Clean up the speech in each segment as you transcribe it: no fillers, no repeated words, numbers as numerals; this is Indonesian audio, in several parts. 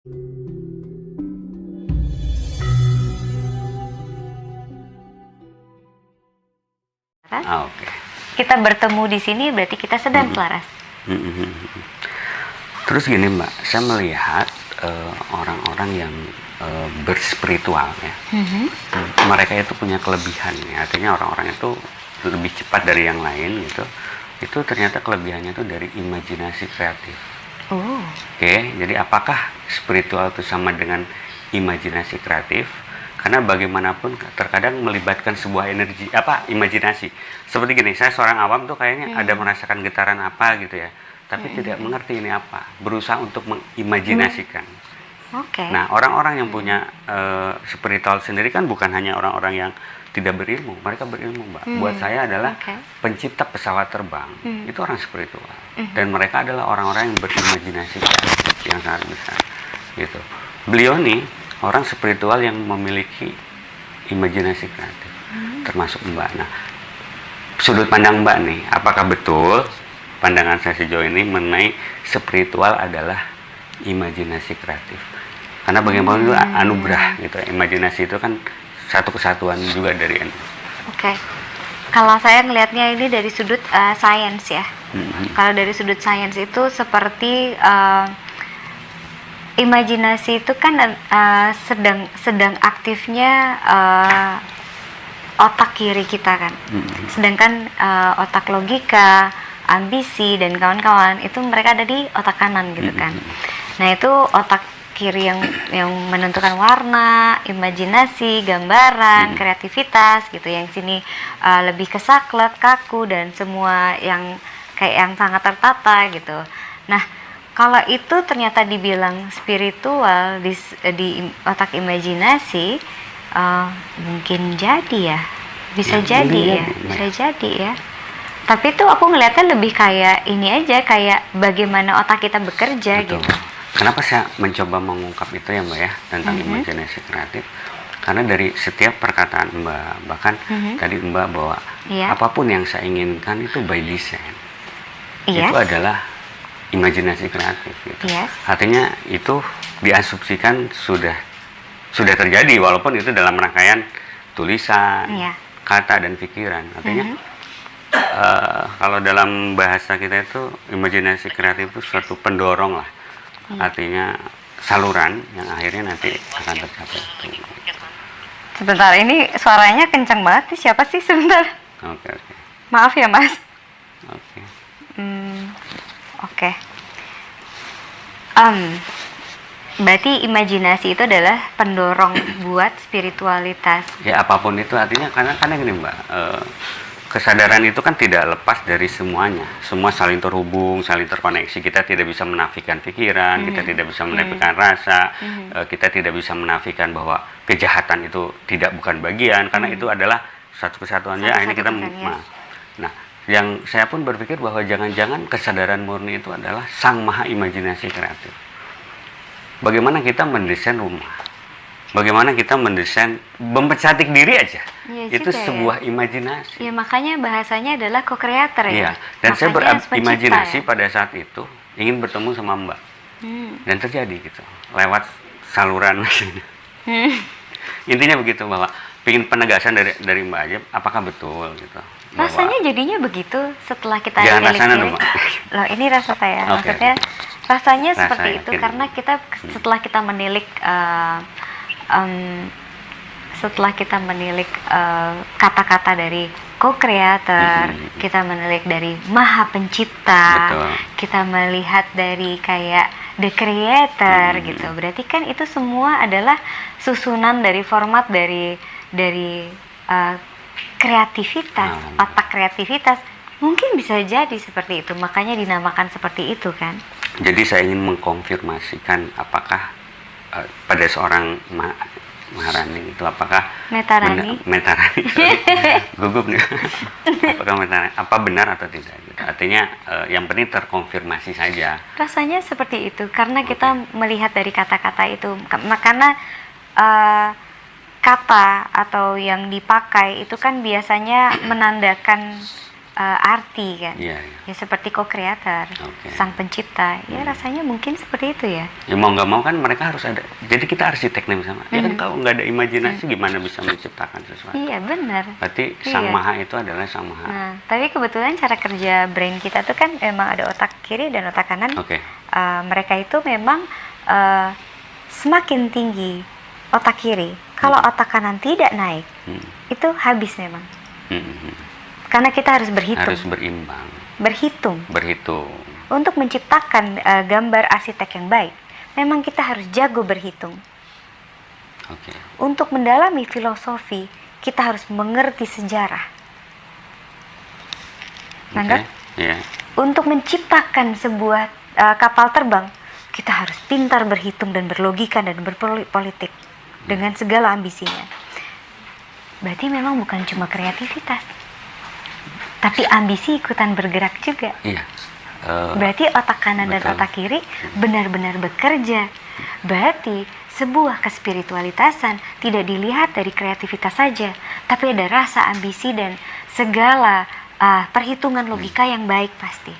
Oke. Kita bertemu di sini berarti kita sedang selaras. Terus gini Mbak, saya melihat orang-orang yang berspiritual ya, mereka itu punya kelebihan ya. Artinya orang-orang itu lebih cepat dari yang lain gitu. Itu ternyata kelebihannya itu dari imajinasi kreatif. Oke, jadi apakah spiritual itu sama dengan imajinasi kreatif? Karena bagaimanapun terkadang melibatkan sebuah energi imajinasi. Seperti gini, saya seorang awam tuh kayaknya ada merasakan getaran apa gitu ya, tapi tidak mengerti ini apa, berusaha untuk mengimajinasikan. Nah, orang-orang yang punya spiritual sendiri kan bukan hanya orang-orang yang tidak berilmu, mereka berilmu Mbak. Buat saya adalah pencipta pesawat terbang, itu orang spiritual. Dan mereka adalah orang-orang yang berimajinasi yang sangat besar gitu. Beliau nih orang spiritual yang memiliki imajinasi kreatif, termasuk Mbak. Nah, sudut pandang Mbak nih, apakah betul pandangan saya sejauh ini mengenai spiritual adalah imajinasi kreatif? Karena bagaimana itu anugerah gitu. Imajinasi itu kan satu kesatuan juga dari Kalau saya ngelihatnya ini dari sudut sains ya. Kalau dari sudut sains itu seperti imajinasi itu kan sedang aktifnya otak kiri kita kan. Sedangkan otak logika, ambisi dan kawan-kawan itu mereka ada di otak kanan gitu kan. Nah, itu otak kiri yang menentukan warna, imajinasi, gambaran, kreativitas gitu. Yang sini lebih ke saklek, kaku dan semua yang kayak yang sangat tertata gitu. Nah, kalau itu ternyata dibilang spiritual di otak imajinasi, mungkin jadi ya, bisa jadi ya. Tapi itu aku ngelihatnya lebih kayak ini aja, kayak bagaimana otak kita bekerja. Betul. Gitu. Kenapa saya mencoba mengungkap itu ya Mbak ya, tentang imajinasi kreatif? Karena dari setiap perkataan Mbak, bahkan tadi Mbak bahwa apapun yang saya inginkan itu by design, itu adalah imajinasi kreatif gitu. Artinya itu diasumsikan sudah terjadi walaupun itu dalam rangkaian tulisan, kata dan pikiran. Artinya kalau dalam bahasa kita itu imajinasi kreatif itu suatu pendorong lah. Artinya saluran yang akhirnya nanti akan tercapai. Sebentar, ini suaranya kencang banget nih. Siapa sih sebentar? Oke. Maaf ya Mas. Oke. Berarti imajinasi itu adalah pendorong buat spiritualitas. Ya apapun itu artinya karena gini Mbak, kesadaran itu kan tidak lepas dari semuanya. Semua saling terhubung, saling terkoneksi. Kita tidak bisa menafikan pikiran, kita tidak bisa menafikan rasa, kita tidak bisa menafikan bahwa kejahatan itu bukan bagian, karena itu adalah satu kesatuannya. Akhirnya kita Nah, yang saya pun berpikir bahwa jangan-jangan kesadaran murni itu adalah sang maha imajinasi kreatif. Bagaimana kita mendesain rumah? Bagaimana kita mendesain, mempercantik diri aja, itu sebuah imajinasi. Ya makanya bahasanya adalah co-creator ya. Dan saya berimajinasi pada saat itu ingin bertemu sama Mbak, dan terjadi gitu, lewat saluran. Intinya begitu, bahwa ingin penegasan dari Mbak aja, apakah betul gitu. Rasanya jadinya begitu setelah kita Loh, ini rasa saya, maksudnya rasanya seperti itu karena kita setelah kita menilik kata-kata dari co-creator, kita menilik dari maha pencipta, kita melihat dari kayak the creator gitu. Berarti kan itu semua adalah susunan dari format dari kreativitas, otak kreativitas. Mungkin bisa jadi seperti itu, makanya dinamakan seperti itu kan. Jadi saya ingin mengkonfirmasikan apakah pada seorang Maharani itu apakah Metarani gugup nih. Apakah Metarani, apa benar atau tidak gitu. Artinya yang penting terkonfirmasi saja. Rasanya seperti itu karena kita melihat dari kata-kata itu, karena kata atau yang dipakai itu kan biasanya menandakan arti kan. Iya, iya. Ya seperti co-creator, Oke. sang pencipta. Ya rasanya mungkin seperti itu ya. Ya mau nggak mau kan mereka harus ada. Jadi kita arsitek nih sama. Ya kan kalau nggak ada imajinasi gimana bisa menciptakan sesuatu? Iya benar. Berarti Sang Iya. Maha itu adalah Sang Maha. Nah, tapi kebetulan cara kerja brain kita tuh kan memang ada otak kiri dan otak kanan. Oke. Mereka itu memang semakin tinggi otak kiri. Kalau otak kanan tidak naik, itu habis memang. Karena kita harus berhitung. Harus berimbang. Berhitung. Untuk menciptakan gambar arsitek yang baik, memang kita harus jago berhitung. Oke. Untuk mendalami filosofi, kita harus mengerti sejarah. Nangkep? Iya. Untuk menciptakan sebuah kapal terbang, kita harus pintar berhitung dan berlogika dan berpolitik dengan segala ambisinya. Berarti memang bukan cuma kreativitas, tapi ambisi ikutan bergerak juga. Iya. Berarti otak kanan dan Betul. otak kiri benar-benar bekerja. Berarti sebuah kespiritualitasan tidak dilihat dari kreativitas saja, tapi ada rasa ambisi dan segala perhitungan logika yang baik pasti.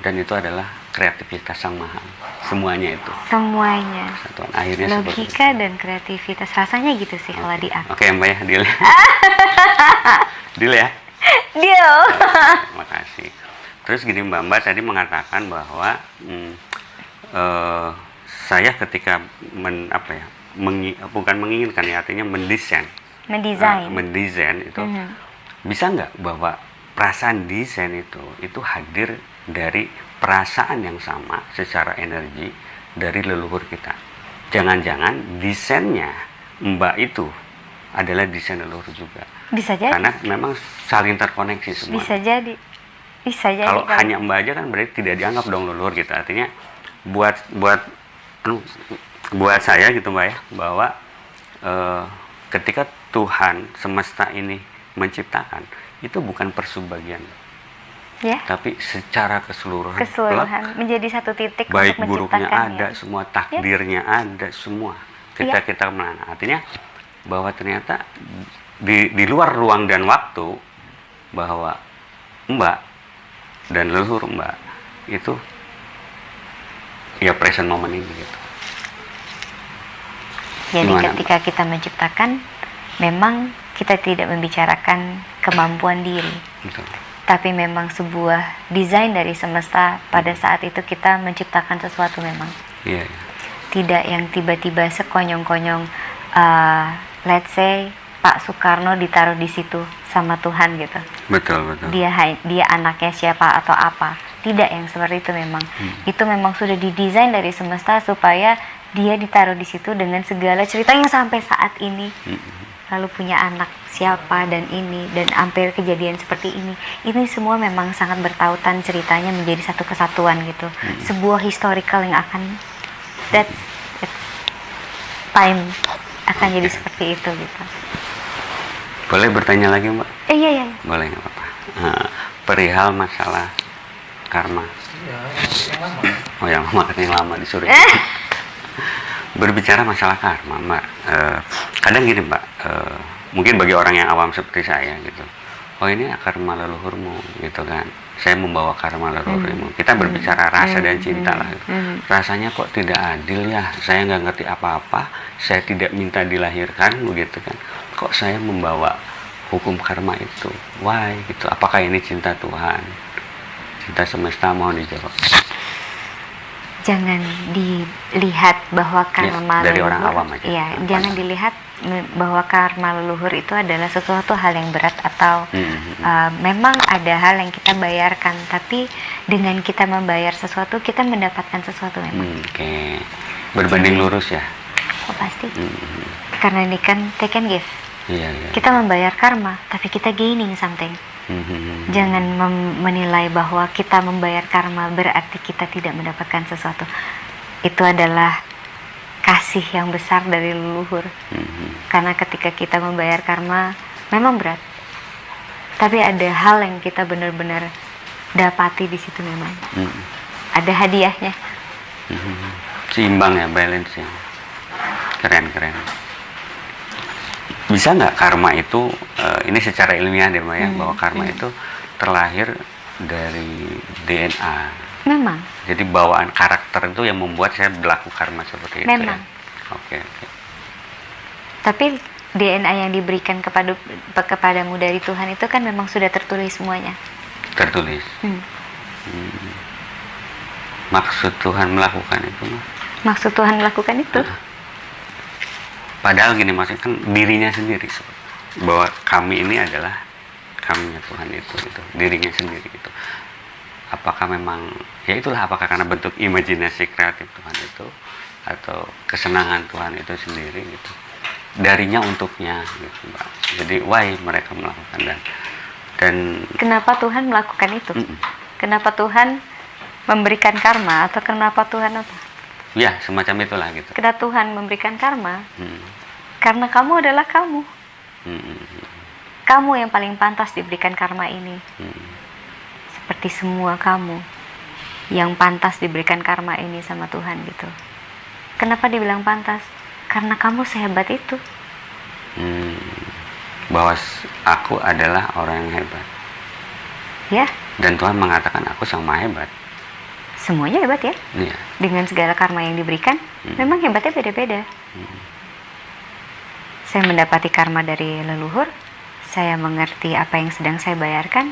Dan itu adalah kreativitas Sang Maha. Semuanya itu. Semuanya. Satuan akhirnya seperti itu. Logika dan kreativitas rasanya gitu sih kalau di aku. Oke, Mbak ya, deal. Deal ya. Deal. Terima kasih. Terus gini Mbak tadi mengatakan bahwa saya ketika bukan menginginkan ya, artinya mendesain itu bisa nggak bahwa perasaan desain itu hadir dari perasaan yang sama secara energi dari leluhur kita. Jangan-jangan desainnya Mbak itu adalah desain leluhur juga. Bisa jadi. Karena memang saling terkoneksi semua. Bisa jadi. Kalau hanya Mbak aja kan berarti tidak dianggap dong leluhur gitu. Artinya buat saya gitu Mbak ya, bahwa ketika Tuhan semesta ini menciptakan, itu bukan persubbagian, ya, tapi secara keseluruhan menjadi satu titik baik untuk buruknya menciptakan ada, semua takdirnya ada, semua kita menang. Artinya bahwa ternyata di luar ruang dan waktu, bahwa Mbak dan leluhur Mbak itu ya present moment ini gitu. Jadi Gimana, ketika kita menciptakan, memang kita tidak membicarakan kemampuan diri, Betul. tapi memang sebuah desain dari semesta. Pada saat itu kita menciptakan sesuatu memang. Iya. Tidak yang tiba-tiba sekonyong-konyong, let's say Pak Soekarno ditaruh di situ sama Tuhan gitu. Betul. Dia anaknya siapa atau apa. Tidak yang seperti itu memang. Itu memang sudah didesain dari semesta supaya dia ditaruh di situ dengan segala cerita yang sampai saat ini. Lalu punya anak siapa dan ini, dan hampir kejadian seperti ini. Ini semua memang sangat bertautan ceritanya menjadi satu kesatuan gitu. Sebuah historical yang akan it's time akan jadi seperti itu gitu. Boleh bertanya lagi Mbak? Iya. Boleh, nggak apa-apa. Perihal masalah karma. Oh yang lama disuruh. Berbicara masalah karma Mbak, kadang gini Mbak, mungkin bagi orang yang awam seperti saya gitu, oh ini karma leluhurmu gitu kan, saya membawa karma leluhurmu. Kita berbicara rasa dan cinta lah gitu. Rasanya kok tidak adil ya, saya nggak ngerti apa-apa, saya tidak minta dilahirkan begitu kan, kok saya membawa hukum karma itu, why gitu, apakah ini cinta Tuhan, cinta semesta? Mohon dijawab. Jangan dilihat bahwa karma dari leluhur, orang awam aja. Jangan dilihat bahwa karma leluhur itu adalah sesuatu hal yang berat atau memang ada hal yang kita bayarkan, tapi dengan kita membayar sesuatu kita mendapatkan sesuatu memang. Oke. Berbanding lurus ya. Oh pasti. Karena ini kan take and give. Iya. Kita membayar karma, tapi kita gaining something. Jangan menilai bahwa kita membayar karma berarti kita tidak mendapatkan sesuatu. Itu adalah kasih yang besar dari leluhur. Karena ketika kita membayar karma memang berat, tapi ada hal yang kita benar-benar dapati di situ memang. Ada hadiahnya. Seimbang ya, balance ya. Keren. Bisa nggak karma itu, ini secara ilmiah deh Mbak ya, bahwa karma itu terlahir dari DNA. Memang. Jadi bawaan karakter itu yang membuat saya berlaku karma seperti itu. Memang. Ya? Oke. Tapi DNA yang diberikan kepadamu dari Tuhan itu kan memang sudah tertulis semuanya. Tertulis. Maksud Tuhan melakukan itu? Maksud Tuhan melakukan itu? Padahal gini, maksudnya kan dirinya sendiri, bahwa kami ini adalah kaminya Tuhan itu dirinya sendiri itu. Apakah memang ya itulah, apakah karena bentuk imajinasi kreatif Tuhan itu atau kesenangan Tuhan itu sendiri gitu, darinya untuknya gitu, Mbak. Jadi why mereka melakukan dan kenapa Tuhan melakukan itu? Kenapa Tuhan memberikan karma, atau kenapa Tuhan apa? Ya semacam itulah gitu. Kenapa Tuhan memberikan karma? Karena kamu adalah kamu. Kamu yang paling pantas diberikan karma ini. Seperti semua kamu yang pantas diberikan karma ini sama Tuhan gitu. Kenapa dibilang pantas? Karena kamu sehebat itu. Bahwa aku adalah orang yang hebat. Ya. Dan Tuhan mengatakan aku sang maha hebat. Semuanya hebat ya. Iya. Dengan segala karma yang diberikan, memang hebatnya beda-beda. Saya mendapati karma dari leluhur. Saya mengerti apa yang sedang saya bayarkan.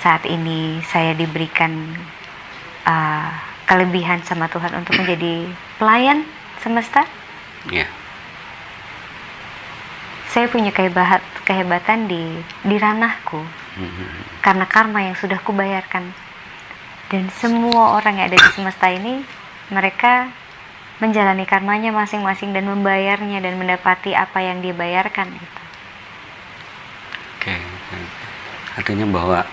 Saat ini saya diberikan kelebihan sama Tuhan untuk menjadi pelayan semesta. Iya. Saya punya kehebatan di ranahku karena karma yang sudah kubayarkan. Dan semua orang yang ada di semesta ini, mereka menjalani karmanya masing-masing dan membayarnya dan mendapati apa yang dibayarkan gitu. Oke. Artinya bahwa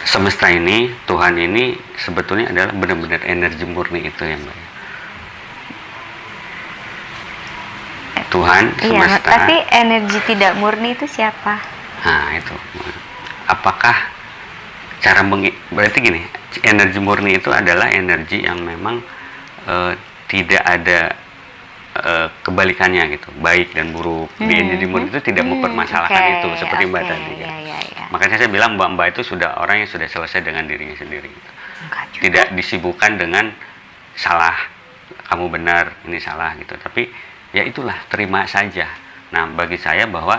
semesta ini, Tuhan ini sebetulnya adalah benar-benar energi murni itu ya, Mbak. Tuhan, semesta. Iya, tapi energi tidak murni itu siapa? Nah, itu. Apakah berarti gini, energi murni itu adalah energi yang memang tidak ada kebalikannya gitu, baik dan buruk. Di energi murni itu tidak mempermasalahkan itu, seperti Mbak tadi. Ya. Makanya saya bilang Mbak itu sudah orang yang sudah selesai dengan dirinya sendiri. Gitu. Tidak disibukkan dengan salah, kamu benar, ini salah gitu. Tapi ya itulah, terima saja. Nah, bagi saya bahwa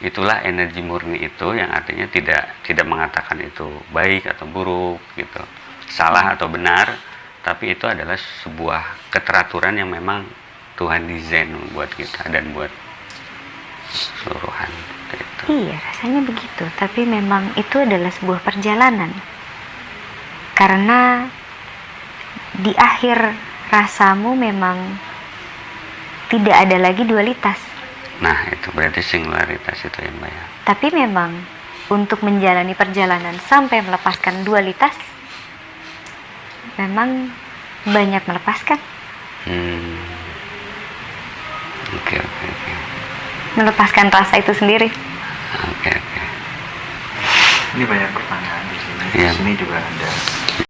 itulah energi murni itu, yang artinya tidak mengatakan itu baik atau buruk gitu, salah atau benar, tapi itu adalah sebuah keteraturan yang memang Tuhan desain buat kita dan buat seluruhan gitu. Iya, rasanya begitu, tapi memang itu adalah sebuah perjalanan, karena di akhir rasamu memang tidak ada lagi dualitas. Nah, itu berarti singularitas itu ya, Mbak ya. Tapi memang untuk menjalani perjalanan sampai melepaskan dualitas, memang banyak melepaskan. Oke. Melepaskan rasa itu sendiri. Oke. Ini banyak pertanyaan di sini. Iya. Di sini juga ada